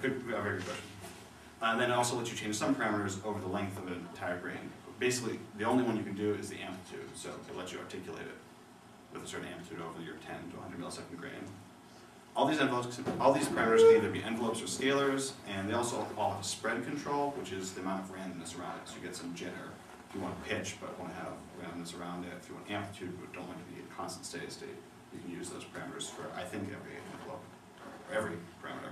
very good question. And then it also lets you change some parameters over the length of an entire grain. Basically, the only one you can do is the amplitude, so it lets you articulate it with a certain amplitude over your 10 to 100 millisecond grain. All these parameters can either be envelopes or scalars, and they also all have a spread control, which is the amount of randomness around it. So you get some jitter if you want pitch, but want to have randomness around it. If you want amplitude, but don't want it to be a constant steady state, you can use those parameters for, I think, every envelope, or every parameter.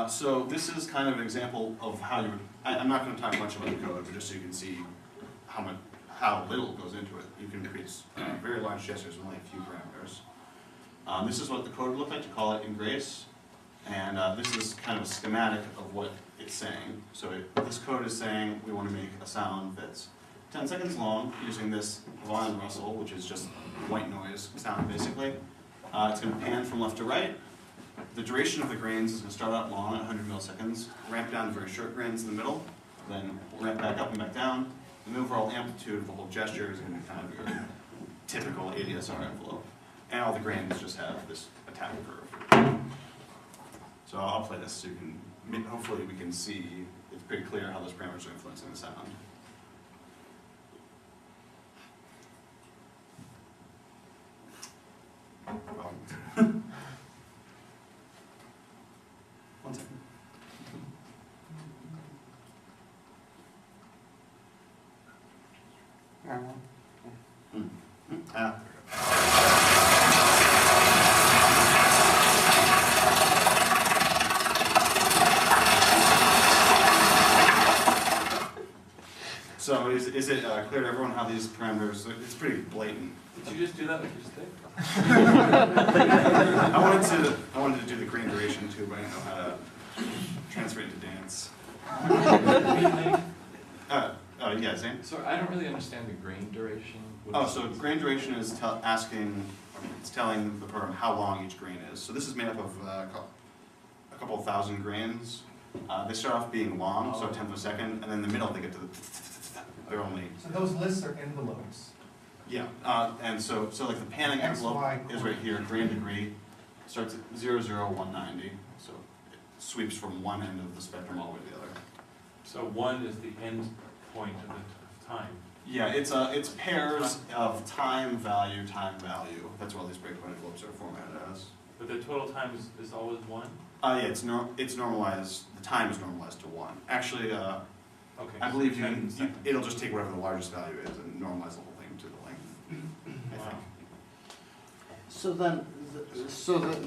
So this is kind of an example of how you would, I'm not going to talk much about the code, but just so you can see how little goes into it. You can create very large gestures with only a few parameters. This is what the code would look like to call it in Grace, and this is kind of a schematic of what it's saying. So this code is saying we want to make a sound that's 10 seconds long using this Von Russell, which is just white noise sound basically. It's going to pan from left to right. The duration of the grains is going to start out long at 100 milliseconds, ramp down to very short grains in the middle, then ramp back up and back down. And the overall amplitude of the whole gesture is going to be kind of your typical ADSR envelope. And all the grains just have this attack curve. So I'll play this so you can, hopefully we can see, it's pretty clear how those parameters are influencing the sound. One second. So is it clear to everyone how these parameters, it's pretty blatant. Did you just do that with your stick? I wanted to do the grain duration too, but I didn't know how to transfer it into dance. Yeah, Zane? So I don't really understand the grain duration. So grain duration is it's telling the program how long each grain is. So this is made up of a couple of thousand grains. They start off being long, so a tenth of a second, and then in the middle they get to the, they're only. So those lists are envelopes. Yeah, and so like the panning envelope is right here, grain degree, starts at 00190, so it sweeps from one end of the spectrum all the way to the other. So 1 is the end point of the time. Yeah, it's pairs of time value. That's what all these breakpoint envelopes are formatted as. But the total time is always 1? Yeah, it's normalized. The time is normalized to 1. Actually, okay, I believe it'll just take whatever the largest value is and normalize the whole thing to the length. I think. So then,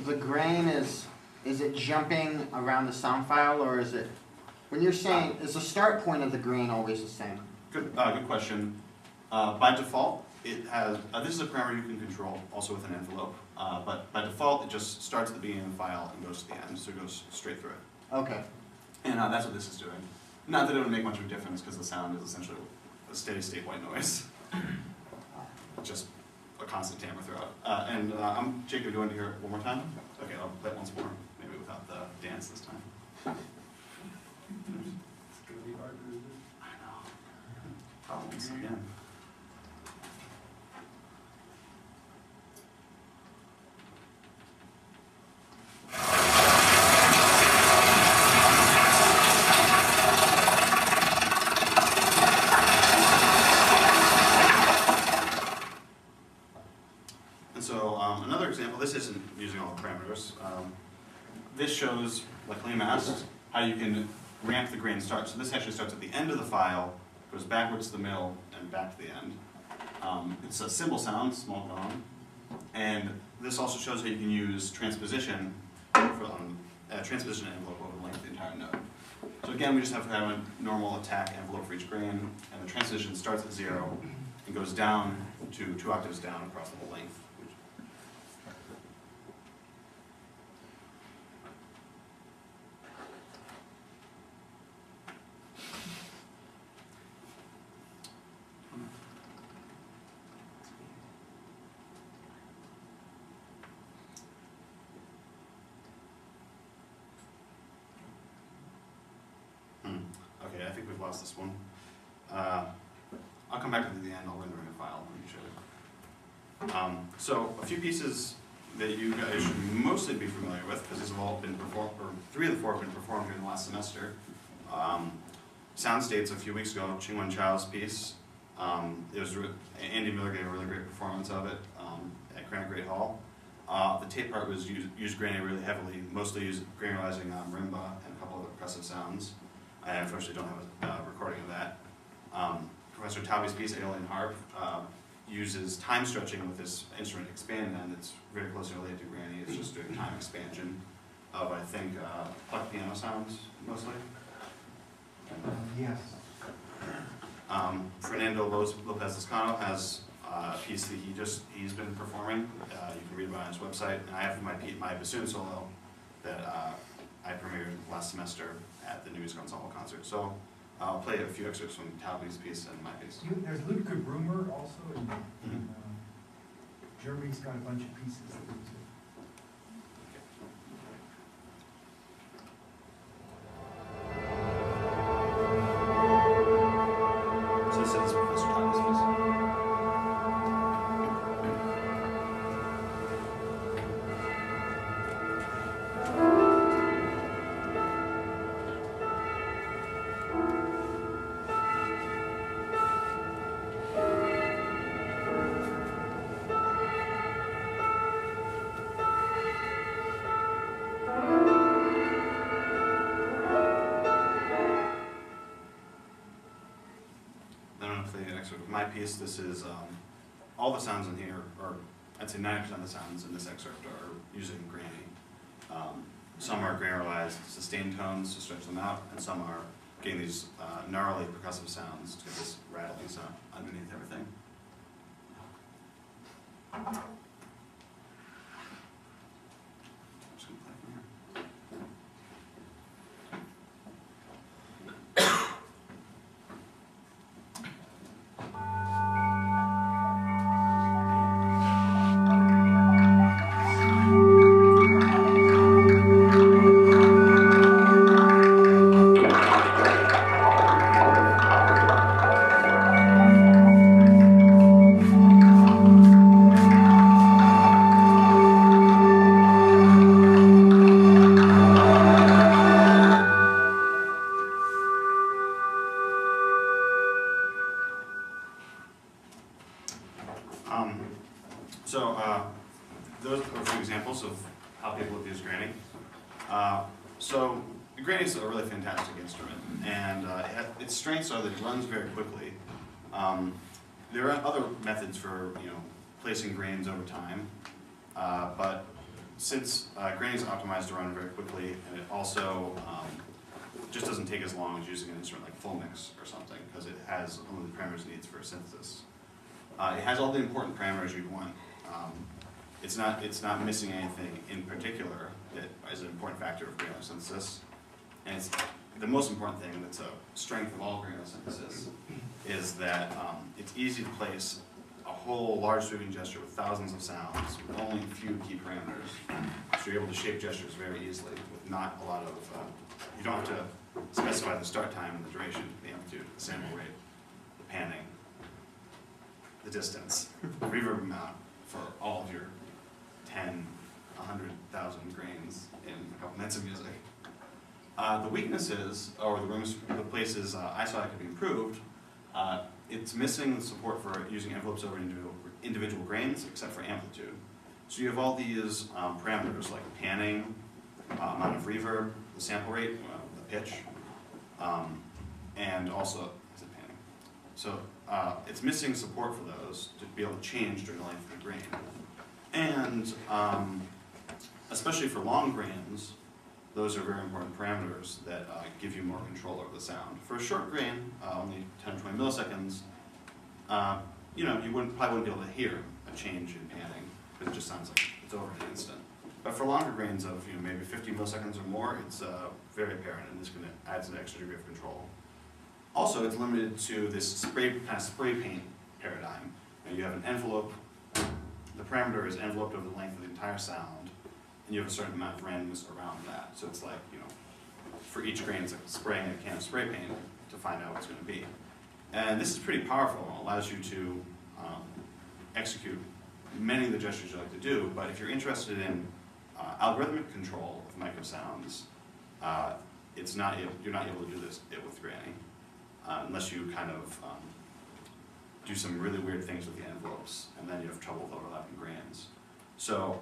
the grain is it jumping around the sound file, or is it, when you're saying, is the start point of the grain always the same? Good question. By default, it has, this is a parameter you can control also with an envelope, but by default it just starts at the beginning of the file and goes to the end, so it goes straight through it. Okay. And that's what this is doing. Not that it would make much of a difference because the sound is essentially a steady state white noise. Just a constant timbre throughout. Jacob, do you want to hear it one more time? Okay, I'll play it once more, maybe without the dance this time. It's going to be hard to resist. I know. Problems again. Another example, this isn't using all the parameters. This shows, like Liam asked, how you can ramp the grain start. So this actually starts at the end of the file, goes backwards to the middle, and back to the end. It's a symbol sound, small gong. And this also shows how you can use transposition for transposition envelope over the length of the entire node. So again, we just have to have a normal attack envelope for each grain, and the transposition starts at 0 and goes down to 2 octaves down across the whole length. Okay, I think we've lost this one. I'll come back to the end, I'll render in a file and show you. So a few pieces that you guys should mostly be familiar with, because these have all been 3 of the 4 have been performed during the last semester. Sound States a few weeks ago, Ching-Wen Chow's piece. It was Andy Miller gave a really great performance of it at Granite Great Hall. The tape part was used Grani really heavily, mostly granularizing marimba and a couple of percussive sounds. I unfortunately don't have a recording of that. Professor Taube's piece, Alien Harp, uses time stretching with this instrument expand, and it's very closely related to Grani. It's just doing time expansion of, I think, plucked piano sounds mostly. Yes. Fernando Lopez-Lezcano has a piece that he's been performing. You can read about it on his website. And I have my bassoon solo that I premiered last semester at the New Music Ensemble concert. So I'll play a few excerpts from Taube's piece and my piece. There's Ludwig Brummer also in Germany's got a bunch of pieces that we do. So this is Professor Taube's piece. My piece, this is, all the sounds in here, or I'd say 90% of the sounds in this excerpt are using Grani. Some are granularized sustained tones to stretch them out, and some are getting these gnarly percussive sounds to get this rattling sound underneath everything. Just gonna play from here. Those are a few examples of how people have used Grani. So Grani is a really fantastic instrument, and its strengths are that it runs very quickly. There are other methods for placing grains over time, but since Grani is optimized to run very quickly, and it also just doesn't take as long as using an instrument like full mix or something, because it has only the parameters it needs for synthesis. It has all the important parameters you'd want. It's not missing anything in particular that is an important factor of granular synthesis. And it's the most important thing that's a strength of all granular synthesis is that it's easy to place a whole large sweeping gesture with thousands of sounds with only a few key parameters. So you're able to shape gestures very easily with not a lot of, you don't have to specify the start time and the duration, the amplitude, the sample rate, the panning, the distance, the reverb amount for all of your 10, 100,000 grains in a couple minutes of music. The weaknesses, or the places I saw it could be improved, it's missing support for using envelopes over individual grains except for amplitude. So you have all these parameters like panning, amount of reverb, the sample rate, the pitch, and also, is it panning? So it's missing support for those to be able to change during the length of the grain. And especially for long grains, those are very important parameters that give you more control over the sound. For a short grain, only 10 or 20 milliseconds, you probably wouldn't be able to hear a change in panning, because it just sounds like it's over in an instant. But for longer grains of maybe 50 milliseconds or more, it's very apparent, and this adds an extra degree of control. Also, it's limited to this spray paint paradigm. You have an envelope. The parameter is enveloped over the length of the entire sound, and you have a certain amount of randomness around that. So it's like, for each grain, it's like spraying a can of spray paint to find out what it's going to be. And this is pretty powerful. It allows you to execute many of the gestures you like to do, but if you're interested in algorithmic control of microsounds, it's not, you're not able to do it with Grani, unless you kind of do some really weird things with the envelopes, and then you have trouble with overlapping grans. So,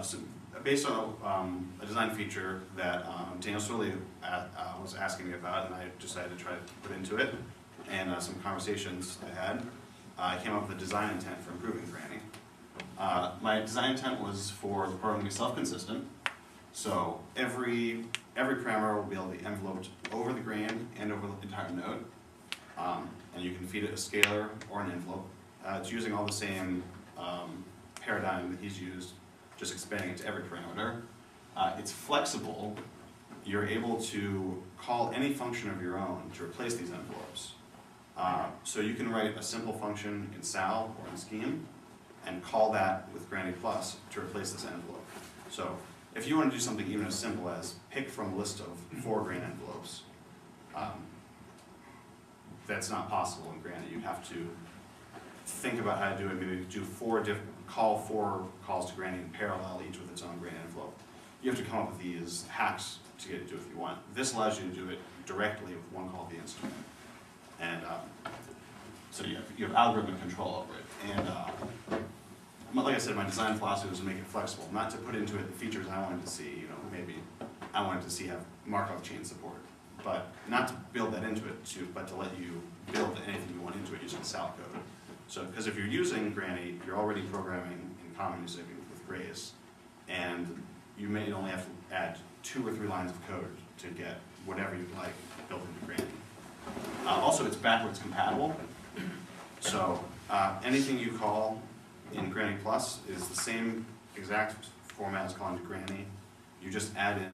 so based on a design feature that Daniel Sorley was asking me about, and I decided to try to put into it, and some conversations I had, I came up with a design intent for improving Grani. My design intent was for the program to be self-consistent, so every parameter will be able to be enveloped over the gran and over the entire node, and you can feed it a scalar or an envelope. It's using all the same paradigm that he's used, just expanding it to every parameter. It's flexible. You're able to call any function of your own to replace these envelopes. So you can write a simple function in Sal or in Scheme and call that with Grani Plus to replace this envelope. So if you want to do something even as simple as pick from a list of 4 gran envelopes, that's not possible in Grani. You have to think about how to do it, maybe do call 4 calls to Grani in parallel, each with its own gran envelope. You have to come up with these hacks to get it to do it if you want. This allows you to do it directly with one call of the instrument. And so you have algorithmic control over it. And like I said, my design philosophy was to make it flexible, not to put into it the features I wanted to see. You know, maybe I wanted to see have Markov chain support, but not to build that into it, but to let you build anything you want into it using Sal code. So, because if you're using Grani, you're already programming in common music with Grace, and you may only have to add 2 or 3 lines of code to get whatever you'd like built into Grani. Also, it's backwards compatible, so anything you call in Grani Plus is the same exact format as calling to Grani. You just add in